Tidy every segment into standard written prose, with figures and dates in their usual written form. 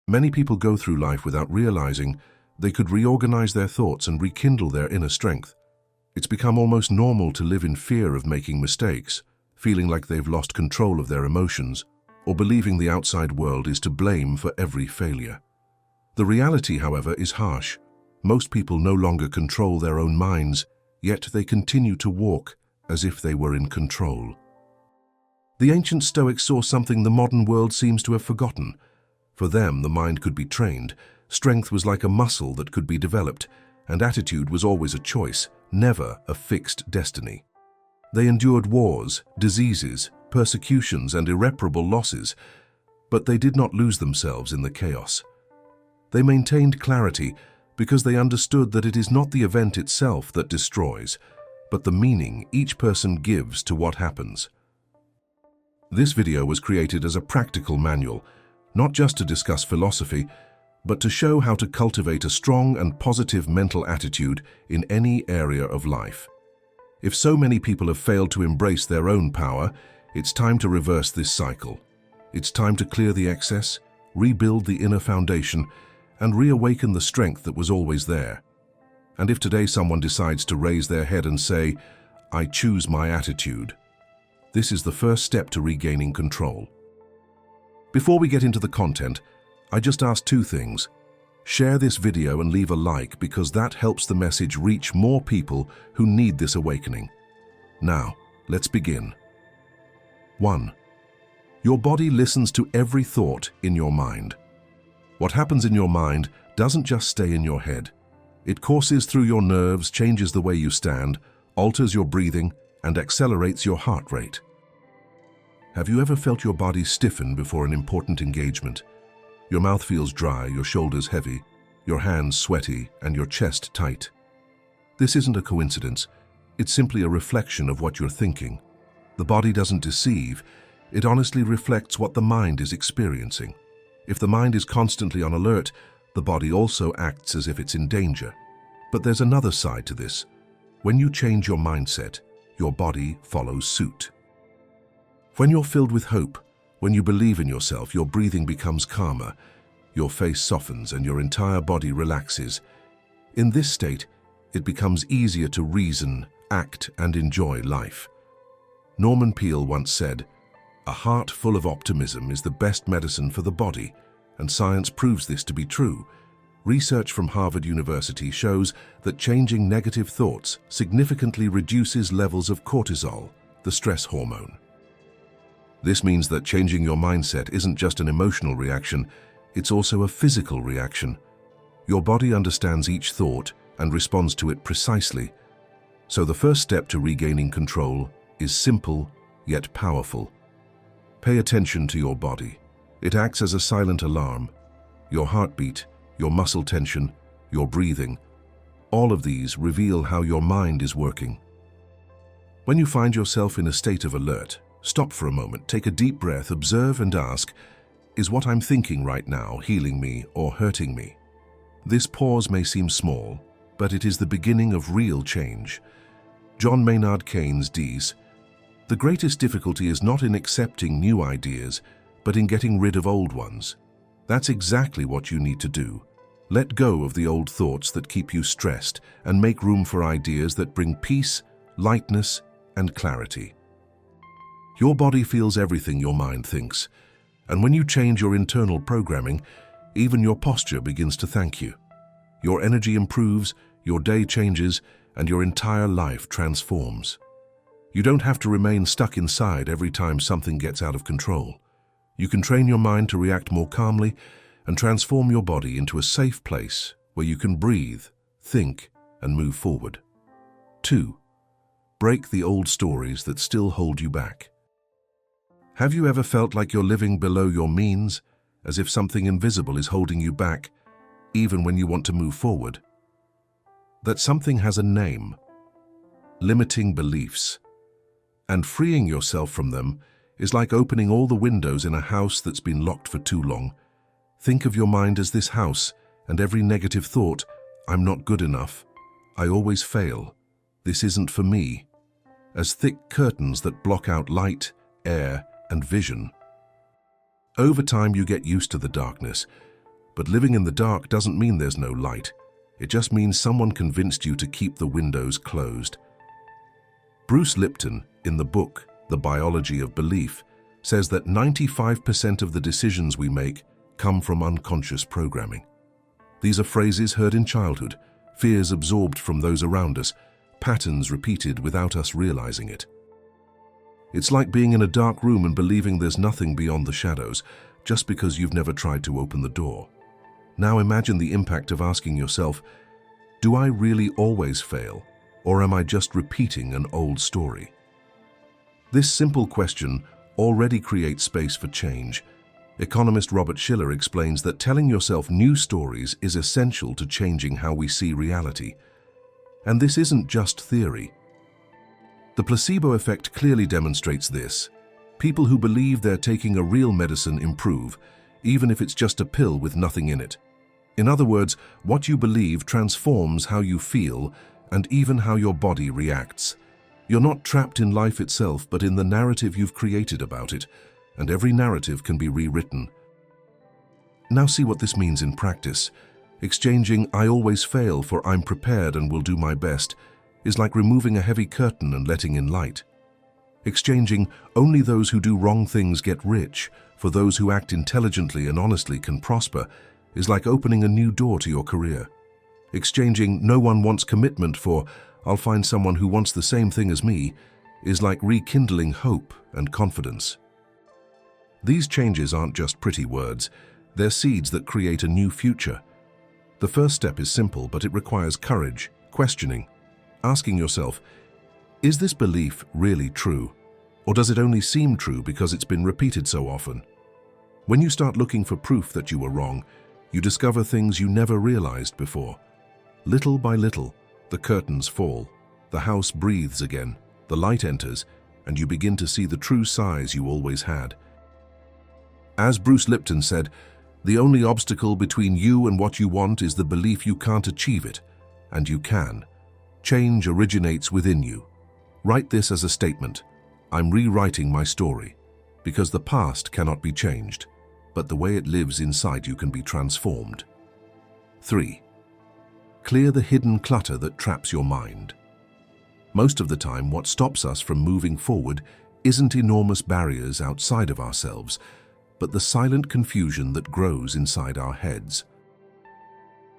Many people go through life without realizing they could reorganize their thoughts and rekindle their inner strength. It's become almost normal to live in fear of making mistakes, feeling like they've lost control of their emotions, or believing the outside world is to blame for every failure. The reality, however, is harsh. Most people no longer control their own minds, yet they continue to walk as if they were in control. The ancient Stoics saw something the modern world seems to have forgotten. For them, the mind could be trained, strength was like a muscle that could be developed, and attitude was always a choice, never a fixed destiny. They endured wars, diseases, persecutions, and irreparable losses, but they did not lose themselves in the chaos. They maintained clarity because they understood that it is not the event itself that destroys, but the meaning each person gives to what happens. This video was created as a practical manual, not just to discuss philosophy, but to show how to cultivate a strong and positive mental attitude in any area of life. If so many people have failed to embrace their own power, it's time to reverse this cycle. It's time to clear the excess, rebuild the inner foundation, and reawaken the strength that was always there. And if today someone decides to raise their head and say, "I choose my attitude," this is the first step to regaining control. Before we get into the content, I just ask two things. Share this video and leave a like because that helps the message reach more people who need this awakening. Now, let's begin. 1. Your body listens to every thought in your mind. What happens in your mind doesn't just stay in your head. It courses through your nerves, changes the way you stand, alters your breathing, and accelerates your heart rate. Have you ever felt your body stiffen before an important engagement? Your mouth feels dry, your shoulders heavy, your hands sweaty, and your chest tight. This isn't a coincidence. It's simply a reflection of what you're thinking. The body doesn't deceive. It honestly reflects what the mind is experiencing. If the mind is constantly on alert, the body also acts as if it's in danger. But there's another side to this. When you change your mindset, your body follows suit. When you're filled with hope, when you believe in yourself, your breathing becomes calmer, your face softens, and your entire body relaxes. In this state, it becomes easier to reason, act, and enjoy life. Norman Peale once said, "A heart full of optimism is the best medicine for the body," and science proves this to be true. Research from Harvard University shows that changing negative thoughts significantly reduces levels of cortisol, the stress hormone. This means that changing your mindset isn't just an emotional reaction, it's also a physical reaction. Your body understands each thought and responds to it precisely. So the first step to regaining control is simple yet powerful. Pay attention to your body. It acts as a silent alarm. Your heartbeat, your muscle tension, your breathing, all of these reveal how your mind is working. When you find yourself in a state of alert, stop for a moment, take a deep breath, observe and ask, is what I'm thinking right now healing me or hurting me? This pause may seem small, but it is the beginning of real change. John Maynard Keynes says, "The greatest difficulty is not in accepting new ideas, but in getting rid of old ones." That's exactly what you need to do. Let go of the old thoughts that keep you stressed and make room for ideas that bring peace, lightness, and clarity. Your body feels everything your mind thinks, and when you change your internal programming, even your posture begins to thank you. Your energy improves, your day changes, and your entire life transforms. You don't have to remain stuck inside every time something gets out of control. You can train your mind to react more calmly and transform your body into a safe place where you can breathe, think, and move forward. 2. Break the old stories that still hold you back. Have you ever felt like you're living below your means, as if something invisible is holding you back, even when you want to move forward? That something has a name: limiting beliefs. And freeing yourself from them is like opening all the windows in a house that's been locked for too long. Think of your mind as this house, and every negative thought, "I'm not good enough," "I always fail," "This isn't for me," as thick curtains that block out light, air, and vision. Over time you get used to the darkness. But living in the dark doesn't mean there's no light. It just means someone convinced you to keep the windows closed. Bruce Lipton, in the book The Biology of Belief, says that 95% of the decisions we make come from unconscious programming. These are phrases heard in childhood, fears absorbed from those around us, patterns repeated without us realizing it. It's like being in a dark room and believing there's nothing beyond the shadows, just because you've never tried to open the door. Now imagine the impact of asking yourself, do I really always fail, or am I just repeating an old story? This simple question already creates space for change. Economist Robert Shiller explains that telling yourself new stories is essential to changing how we see reality. And this isn't just theory. The placebo effect clearly demonstrates this. People who believe they're taking a real medicine improve, even if it's just a pill with nothing in it. In other words, what you believe transforms how you feel and even how your body reacts. You're not trapped in life itself, but in the narrative you've created about it, and every narrative can be rewritten. Now see what this means in practice. Exchanging "I always fail" for "I'm prepared and will do my best" is like removing a heavy curtain and letting in light. Exchanging "only those who do wrong things get rich" for "those who act intelligently and honestly can prosper" is like opening a new door to your career. Exchanging "no one wants commitment" for "I'll find someone who wants the same thing as me" is like rekindling hope and confidence. These changes aren't just pretty words, they're seeds that create a new future. The first step is simple, but it requires courage, questioning, asking yourself, is this belief really true? Or does it only seem true because it's been repeated so often? When you start looking for proof that you were wrong, you discover things you never realized before. Little by little, the curtains fall, the house breathes again, the light enters, and you begin to see the true size you always had. As Bruce Lipton said, the only obstacle between you and what you want is the belief you can't achieve it, and you can. Change originates within you. Write this as a statement: I'm rewriting my story, because the past cannot be changed, but the way it lives inside you can be transformed. 3. Clear the hidden clutter that traps your mind. Most of the time, what stops us from moving forward isn't enormous barriers outside of ourselves, but the silent confusion that grows inside our heads.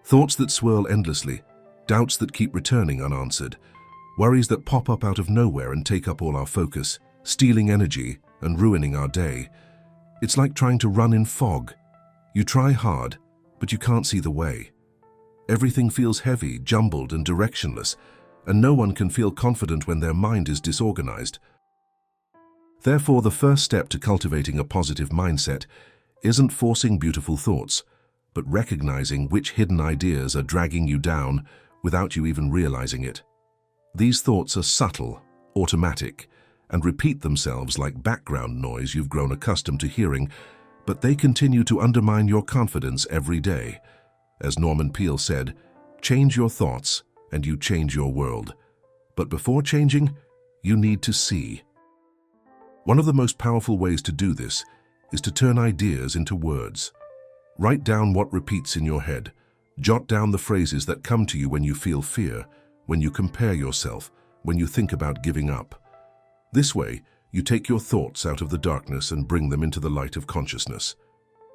Thoughts that swirl endlessly, doubts that keep returning unanswered, worries that pop up out of nowhere and take up all our focus, stealing energy and ruining our day. It's like trying to run in fog. You try hard, but you can't see the way. Everything feels heavy, jumbled, and directionless, and no one can feel confident when their mind is disorganized. Therefore, the first step to cultivating a positive mindset isn't forcing beautiful thoughts, but recognizing which hidden ideas are dragging you down without you even realizing it. These thoughts are subtle, automatic, and repeat themselves like background noise you've grown accustomed to hearing, but they continue to undermine your confidence every day. As Norman Peale said, change your thoughts and you change your world. But before changing, you need to see. One of the most powerful ways to do this is to turn ideas into words. Write down what repeats in your head. Jot down the phrases that come to you when you feel fear, when you compare yourself, when you think about giving up. This way, you take your thoughts out of the darkness and bring them into the light of consciousness.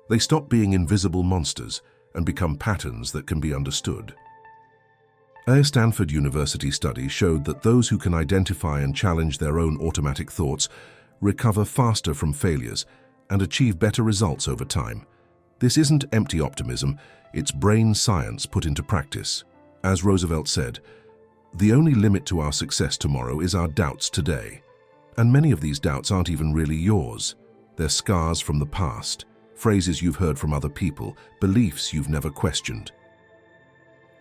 They stop being invisible monsters and become patterns that can be understood. A Stanford University study showed that those who can identify and challenge their own automatic thoughts recover faster from failures and achieve better results over time. This isn't empty optimism, it's brain science put into practice. As Roosevelt said, the only limit to our success tomorrow is our doubts today. And many of these doubts aren't even really yours. They're scars from the past, phrases you've heard from other people, beliefs you've never questioned.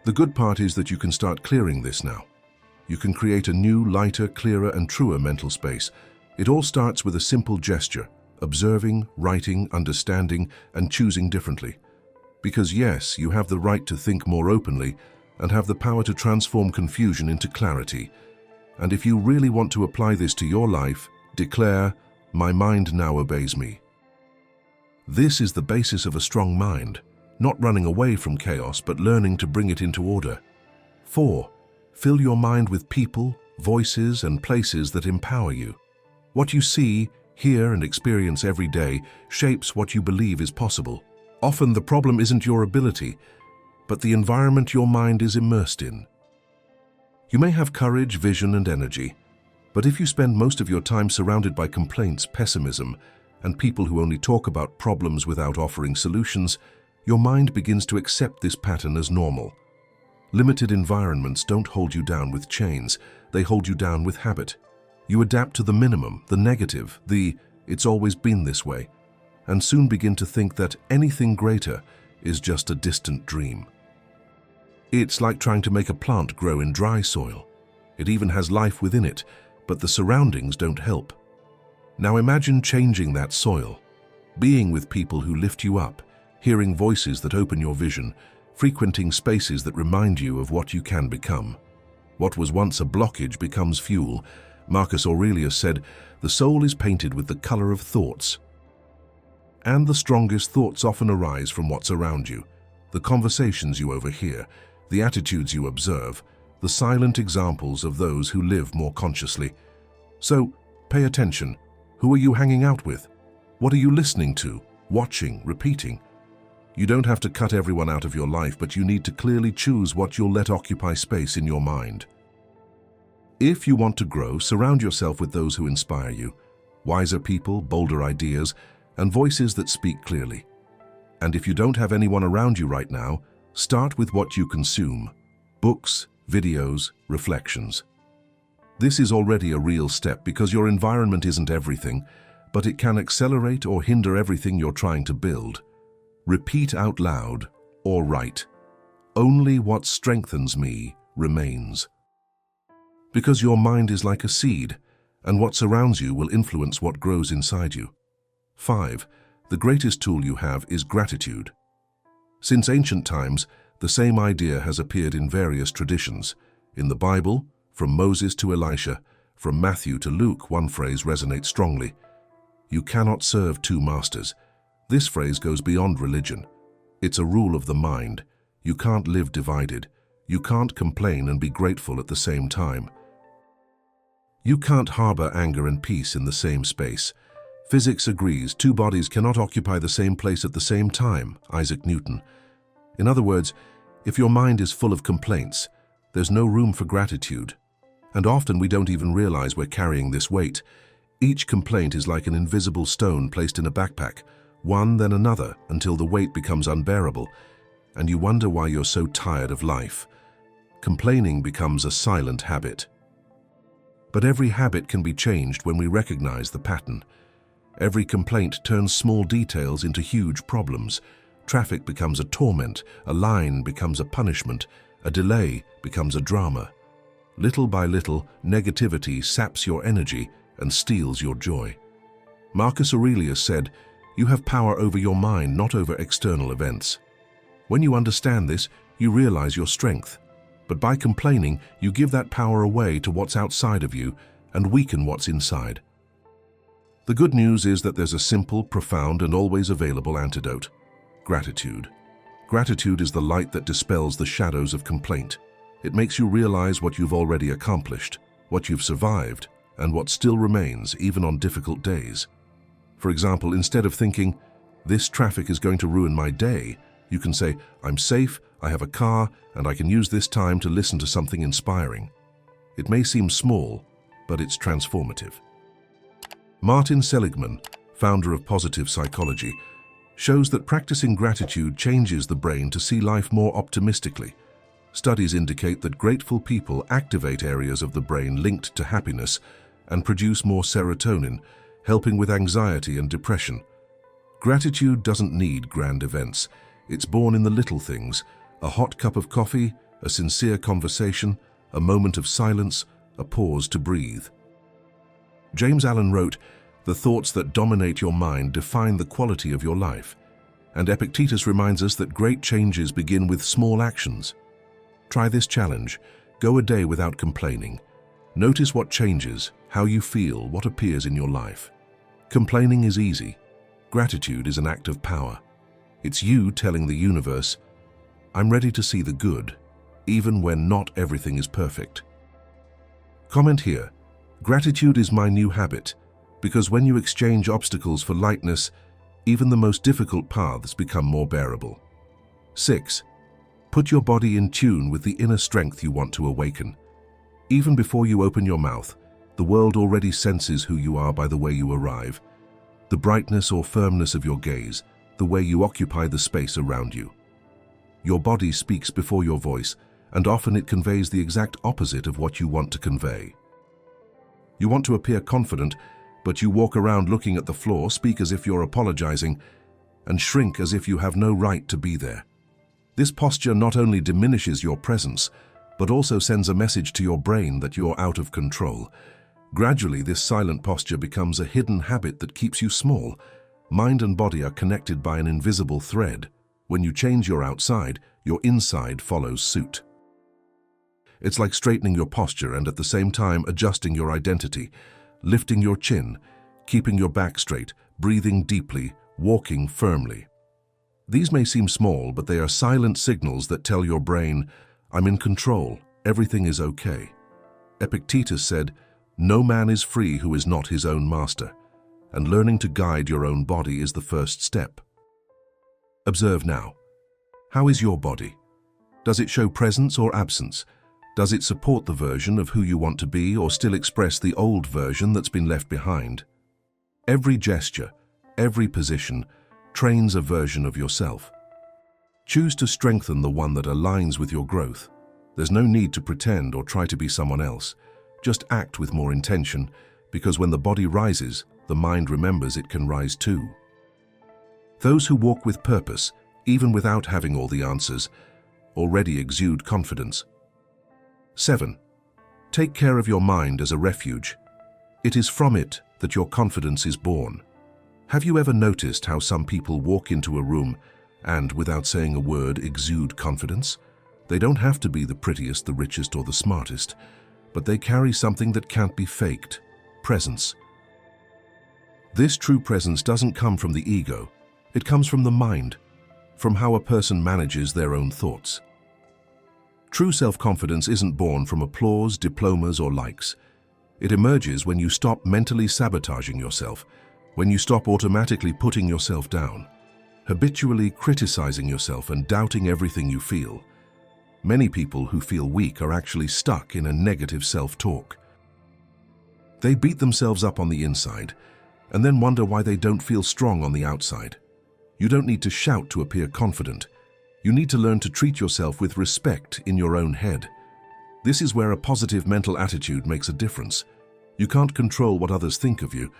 The good part is that you can start clearing this now. You can create a new, lighter, clearer, and truer mental space. It all starts with a simple gesture: observing, writing, understanding, and choosing differently. Because yes, you have the right to think more openly and have the power to transform confusion into clarity. And if you really want to apply this to your life, declare, "My mind now obeys me." This is the basis of a strong mind. not running away from chaos, but learning to bring it into order. 4. Fill your mind with people, voices, and places that empower you. What you see, hear, and experience every day shapes what you believe is possible. Often the problem isn't your ability, but the environment your mind is immersed in. You may have courage, vision, and energy, but if you spend most of your time surrounded by complaints, pessimism, and people who only talk about problems without offering solutions, your mind begins to accept this pattern as normal. Limited environments don't hold you down with chains, they hold you down with habit. You adapt to the minimum, the negative, the "it's always been this way," and soon begin to think that anything greater is just a distant dream. It's like trying to make a plant grow in dry soil. It even has life within it, but the surroundings don't help. Now imagine changing that soil, being with people who lift you up, hearing voices that open your vision, frequenting spaces that remind you of what you can become. What was once a blockage becomes fuel. Marcus Aurelius said, "The soul is painted with the color of thoughts." And the strongest thoughts often arise from what's around you, the conversations you overhear, the attitudes you observe, the silent examples of those who live more consciously. So, pay attention. Who are you hanging out with? What are you listening to, watching, repeating? You don't have to cut everyone out of your life, but you need to clearly choose what you'll let occupy space in your mind. If you want to grow, surround yourself with those who inspire you, wiser people, bolder ideas, and voices that speak clearly. And if you don't have anyone around you right now, start with what you consume: books, videos, reflections. This is already a real step because your environment isn't everything, but it can accelerate or hinder everything you're trying to build. Repeat out loud or write, "Only what strengthens me remains." Because your mind is like a seed, and what surrounds you will influence what grows inside you. 5. The greatest tool you have is gratitude. Since ancient times, the same idea has appeared in various traditions. In the Bible, from Moses to Elisha, from Matthew to Luke, one phrase resonates strongly: "You cannot serve two masters." This phrase goes beyond religion. It's a rule of the mind. You can't live divided. You can't complain and be grateful at the same time. You can't harbor anger and peace in the same space. Physics agrees two bodies cannot occupy the same place at the same time, Isaac Newton. In other words, if your mind is full of complaints, there's no room for gratitude. And often we don't even realize we're carrying this weight. Each complaint is like an invisible stone placed in a backpack, one then another, until the weight becomes unbearable, and you wonder why you're so tired of life. Complaining becomes a silent habit. But every habit can be changed when we recognize the pattern. Every complaint turns small details into huge problems. Traffic becomes a torment, a line becomes a punishment, a delay becomes a drama. Little by little, negativity saps your energy and steals your joy. Marcus Aurelius said, "You have power over your mind, not over external events." When you understand this, you realize your strength. But by complaining, you give that power away to what's outside of you and weaken what's inside. The good news is that there's a simple, profound, and always available antidote: gratitude. Gratitude is the light that dispels the shadows of complaint. It makes you realize what you've already accomplished, what you've survived, and what still remains even on difficult days. For example, instead of thinking, "This traffic is going to ruin my day," you can say, "I'm safe, I have a car, and I can use this time to listen to something inspiring." It may seem small, but it's transformative. Martin Seligman, founder of positive psychology, shows that practicing gratitude changes the brain to see life more optimistically. Studies indicate that grateful people activate areas of the brain linked to happiness and produce more serotonin, helping with anxiety and depression. Gratitude doesn't need grand events. It's born in the little things: a hot cup of coffee, a sincere conversation, a moment of silence, a pause to breathe. James Allen wrote, "The thoughts that dominate your mind define the quality of your life." And Epictetus reminds us that great changes begin with small actions. Try this challenge. Go a day without complaining. Notice what changes, how you feel, what appears in your life. Complaining is easy. Gratitude is an act of power. It's you telling the universe, I'm ready to see the good, even when not everything is perfect. Comment here, gratitude is my new habit, because when you exchange obstacles for lightness, even the most difficult paths become more bearable. 6. Put your body in tune with the inner strength you want to awaken. Even before you open your mouth, the world already senses who you are by the way you arrive, the brightness or firmness of your gaze, the way you occupy the space around you. Your body speaks before your voice, and often it conveys the exact opposite of what you want to convey. You want to appear confident, but you walk around looking at the floor, speak as if you're apologizing, and shrink as if you have no right to be there. This posture not only diminishes your presence, but also sends a message to your brain that you're out of control. Gradually, this silent posture becomes a hidden habit that keeps you small. Mind and body are connected by an invisible thread. When you change your outside, your inside follows suit. It's like straightening your posture and at the same time adjusting your identity, lifting your chin, keeping your back straight, breathing deeply, walking firmly. These may seem small, but they are silent signals that tell your brain, I'm in control, everything is okay. Epictetus said, no man is free who is not his own master, and learning to guide your own body is the first step. Observe now. How is your body? Does it show presence or absence? Does it support the version of who you want to be or still express the old version that's been left behind? Every gesture, every position, trains a version of yourself. Choose to strengthen the one that aligns with your growth. There's no need to pretend or try to be someone else. Just act with more intention, because when the body rises, the mind remembers it can rise too. Those who walk with purpose, even without having all the answers, already exude confidence. 7. Take care of your mind as a refuge. It is from it that your confidence is born. Have you ever noticed how some people walk into a room and, without saying a word, exude confidence? They don't have to be the prettiest, the richest, or the smartest, but they carry something that can't be faked: presence. This true presence doesn't come from the ego. It comes from the mind, from how a person manages their own thoughts. True self-confidence isn't born from applause, diplomas, or likes. It emerges when you stop mentally sabotaging yourself, when you stop automatically putting yourself down, habitually criticizing yourself and doubting everything you feel. Many people who feel weak are actually stuck in a negative self-talk. They beat themselves up on the inside and then wonder why they don't feel strong on the outside. You don't need to shout to appear confident. You need to learn to treat yourself with respect in your own head. This is where a positive mental attitude makes a difference. You can't control what others think of you,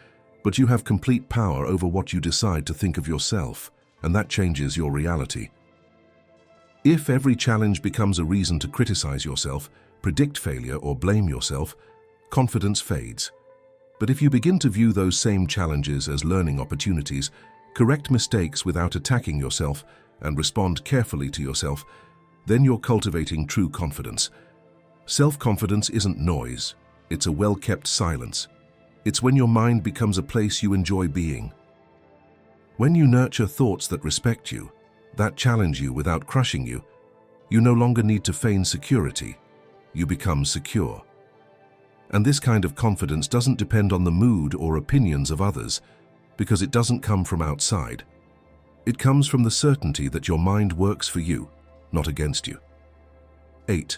but you have complete power over what you decide to think of yourself, and that changes your reality. If every challenge becomes a reason to criticize yourself, predict failure, or blame yourself, confidence fades. But if you begin to view those same challenges as learning opportunities, correct mistakes without attacking yourself, and respond carefully to yourself, then you're cultivating true confidence. Self-confidence isn't noise, it's a well-kept silence. It's when your mind becomes a place you enjoy being. When you nurture thoughts that respect you, that challenge you without crushing you, you no longer need to feign security. You become secure. And this kind of confidence doesn't depend on the mood or opinions of others, because it doesn't come from outside. It comes from the certainty that your mind works for you, not against you. 8.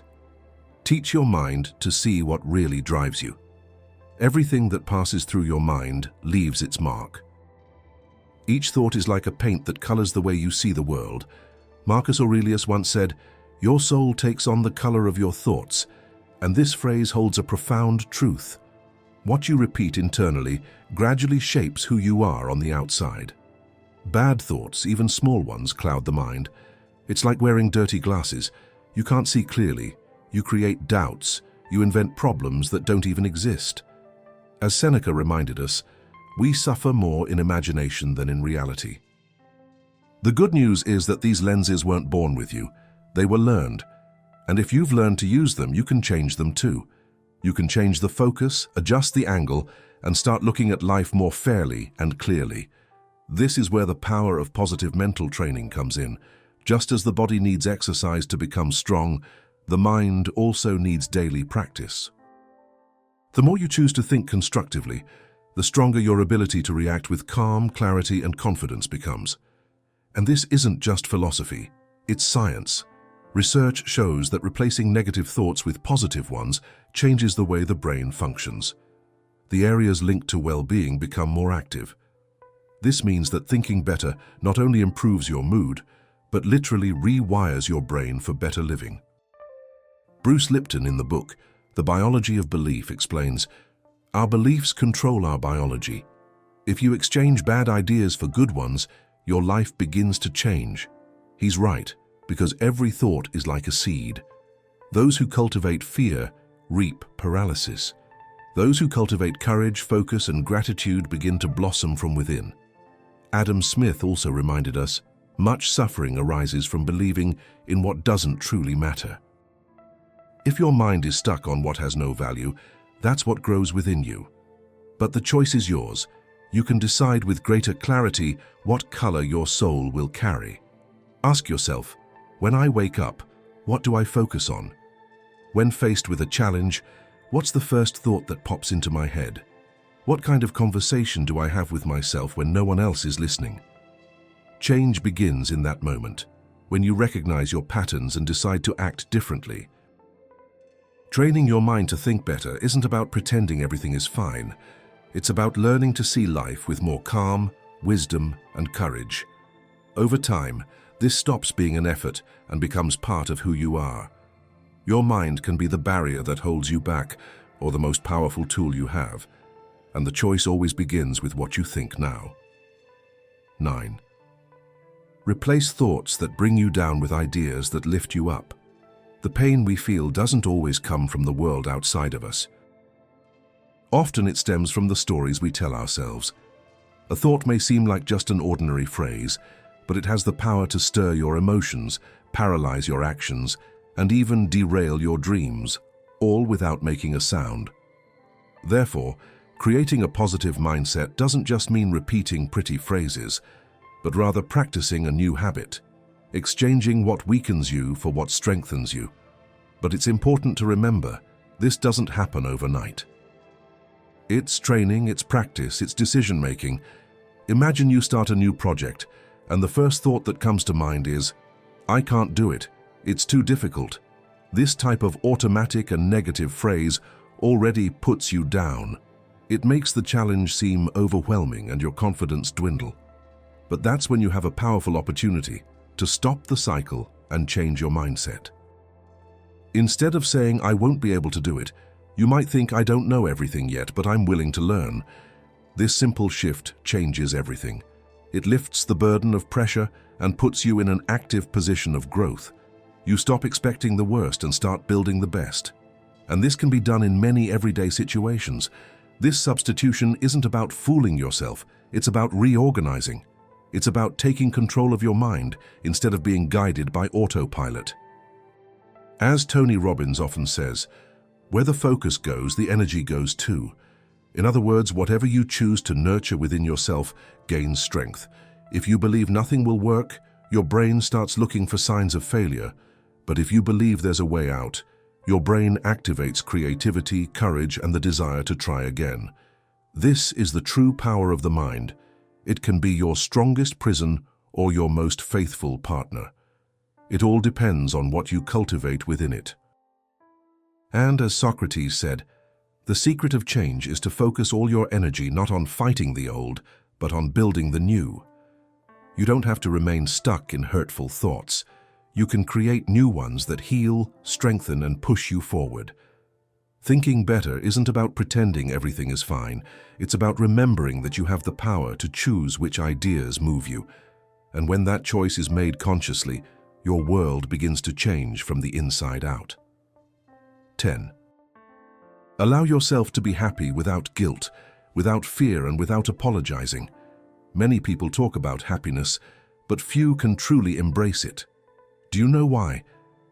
Teach your mind to see what really drives you. Everything that passes through your mind leaves its mark. Each thought is like a paint that colors the way you see the world. Marcus Aurelius once said, "Your soul takes on the color of your thoughts," and this phrase holds a profound truth. What you repeat internally gradually shapes who you are on the outside. Bad thoughts, even small ones, cloud the mind. It's like wearing dirty glasses. You can't see clearly. You create doubts. You invent problems that don't even exist. As Seneca reminded us, we suffer more in imagination than in reality. The good news is that these lenses weren't born with you. They were learned. And if you've learned to use them, you can change them too. You can change the focus, adjust the angle, and start looking at life more fairly and clearly. This is where the power of positive mental training comes in. Just as the body needs exercise to become strong, the mind also needs daily practice. The more you choose to think constructively, the stronger your ability to react with calm, clarity, and confidence becomes. And this isn't just philosophy, it's science. Research shows that replacing negative thoughts with positive ones changes the way the brain functions. The areas linked to well-being become more active. This means that thinking better not only improves your mood, but literally rewires your brain for better living. Bruce Lipton in the book, The Biology of Belief, explains, "Our beliefs control our biology. If you exchange bad ideas for good ones, your life begins to change." He's right, because every thought is like a seed. Those who cultivate fear reap paralysis. Those who cultivate courage, focus, and gratitude begin to blossom from within. Adam Smith also reminded us, much suffering arises from believing in what doesn't truly matter. If your mind is stuck on what has no value, that's what grows within you. But the choice is yours. You can decide with greater clarity what color your soul will carry. Ask yourself, when I wake up, what do I focus on? When faced with a challenge, what's the first thought that pops into my head? What kind of conversation do I have with myself when no one else is listening? Change begins in that moment, when you recognize your patterns and decide to act differently. Training your mind to think better isn't about pretending everything is fine. It's about learning to see life with more calm, wisdom, and courage. Over time, this stops being an effort and becomes part of who you are. Your mind can be the barrier that holds you back, or the most powerful tool you have, and the choice always begins with what you think now. 9. Replace thoughts that bring you down with ideas that lift you up. The pain we feel doesn't always come from the world outside of us. Often it stems from the stories we tell ourselves. A thought may seem like just an ordinary phrase, but it has the power to stir your emotions, paralyze your actions, and even derail your dreams, all without making a sound. Therefore, creating a positive mindset doesn't just mean repeating pretty phrases, but rather practicing a new habit, exchanging what weakens you for what strengthens you. But it's important to remember, this doesn't happen overnight. It's training, it's practice, it's decision-making. Imagine you start a new project, and the first thought that comes to mind is, "I can't do it. It's too difficult." This type of automatic and negative phrase already puts you down. It makes the challenge seem overwhelming and your confidence dwindle. But that's when you have a powerful opportunity to stop the cycle and change your mindset. Instead of saying, "I won't be able to do it," you might think, "I don't know everything yet, but I'm willing to learn." This simple shift changes everything. It lifts the burden of pressure and puts you in an active position of growth. You stop expecting the worst and start building the best. And this can be done in many everyday situations. This substitution isn't about fooling yourself, it's about reorganizing. It's about taking control of your mind instead of being guided by autopilot. As Tony Robbins often says, where the focus goes, the energy goes too. In other words, whatever you choose to nurture within yourself gains strength. If you believe nothing will work, your brain starts looking for signs of failure. But if you believe there's a way out, your brain activates creativity, courage, and the desire to try again. This is the true power of the mind. It can be your strongest prison or your most faithful partner. It all depends on what you cultivate within it. And as Socrates said, the secret of change is to focus all your energy not on fighting the old, but on building the new. You don't have to remain stuck in hurtful thoughts. You can create new ones that heal, strengthen, and push you forward. Thinking better isn't about pretending everything is fine. It's about remembering that you have the power to choose which ideas move you. And when that choice is made consciously, your world begins to change from the inside out. 10. Allow yourself to be happy without guilt, without fear, and without apologizing. Many people talk about happiness, but few can truly embrace it. Do you know why?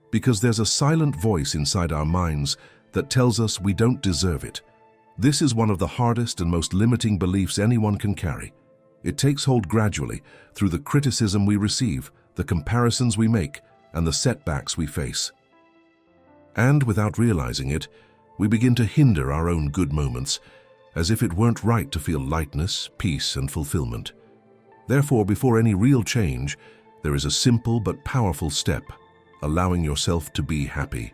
Because there's a silent voice inside our minds that tells us we don't deserve it. This is one of the hardest and most limiting beliefs anyone can carry. It takes hold gradually through the criticism we receive, the comparisons we make, and the setbacks we face. And without realizing it, we begin to hinder our own good moments, as if it weren't right to feel lightness, peace, and fulfillment. Therefore, before any real change, there is a simple but powerful step: allowing yourself to be happy.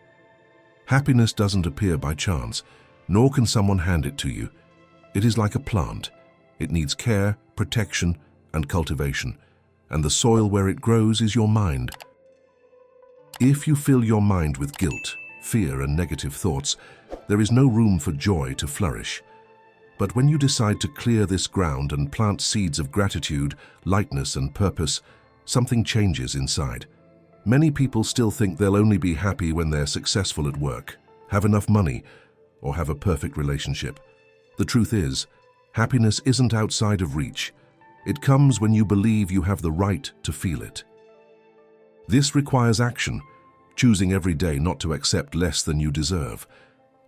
Happiness doesn't appear by chance, nor can someone hand it to you. It is like a plant. It needs care, protection, and cultivation, and the soil where it grows is your mind. If you fill your mind with guilt, fear, and negative thoughts, there is no room for joy to flourish. But when you decide to clear this ground and plant seeds of gratitude, lightness, and purpose, something changes inside. Many people still think they'll only be happy when they're successful at work, have enough money, or have a perfect relationship. The truth is, happiness isn't outside of reach. It comes when you believe you have the right to feel it. This requires action, choosing every day not to accept less than you deserve.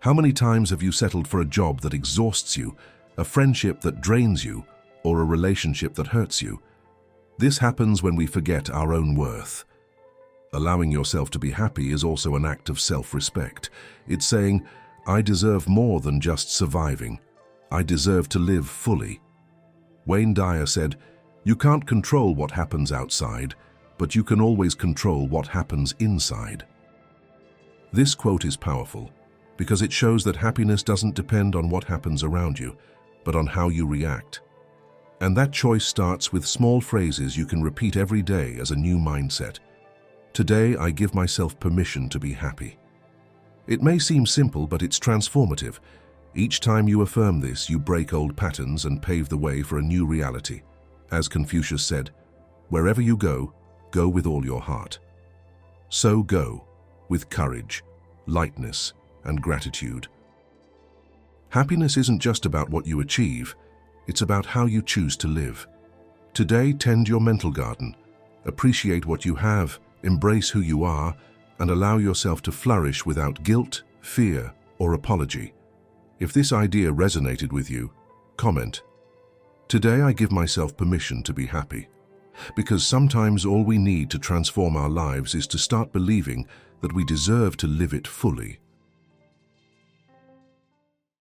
How many times have you settled for a job that exhausts you, a friendship that drains you, or a relationship that hurts you? This happens when we forget our own worth. Allowing yourself to be happy is also an act of self-respect. It's saying, I deserve more than just surviving. I deserve to live fully. Wayne Dyer said, "You can't control what happens outside, but you can always control what happens inside." This quote is powerful because it shows that happiness doesn't depend on what happens around you, but on how you react. And that choice starts with small phrases you can repeat every day as a new mindset. Today, I give myself permission to be happy. It may seem simple, but it's transformative. Each time you affirm this, you break old patterns and pave the way for a new reality. As Confucius said, wherever you go, go with all your heart. So go with courage, lightness, and gratitude. Happiness isn't just about what you achieve, it's about how you choose to live. Today, tend your mental garden. Appreciate what you have, embrace who you are, and allow yourself to flourish without guilt, fear, or apology. If this idea resonated with you, comment, "Today I give myself permission to be happy." Because sometimes all we need to transform our lives is to start believing that we deserve to live it fully.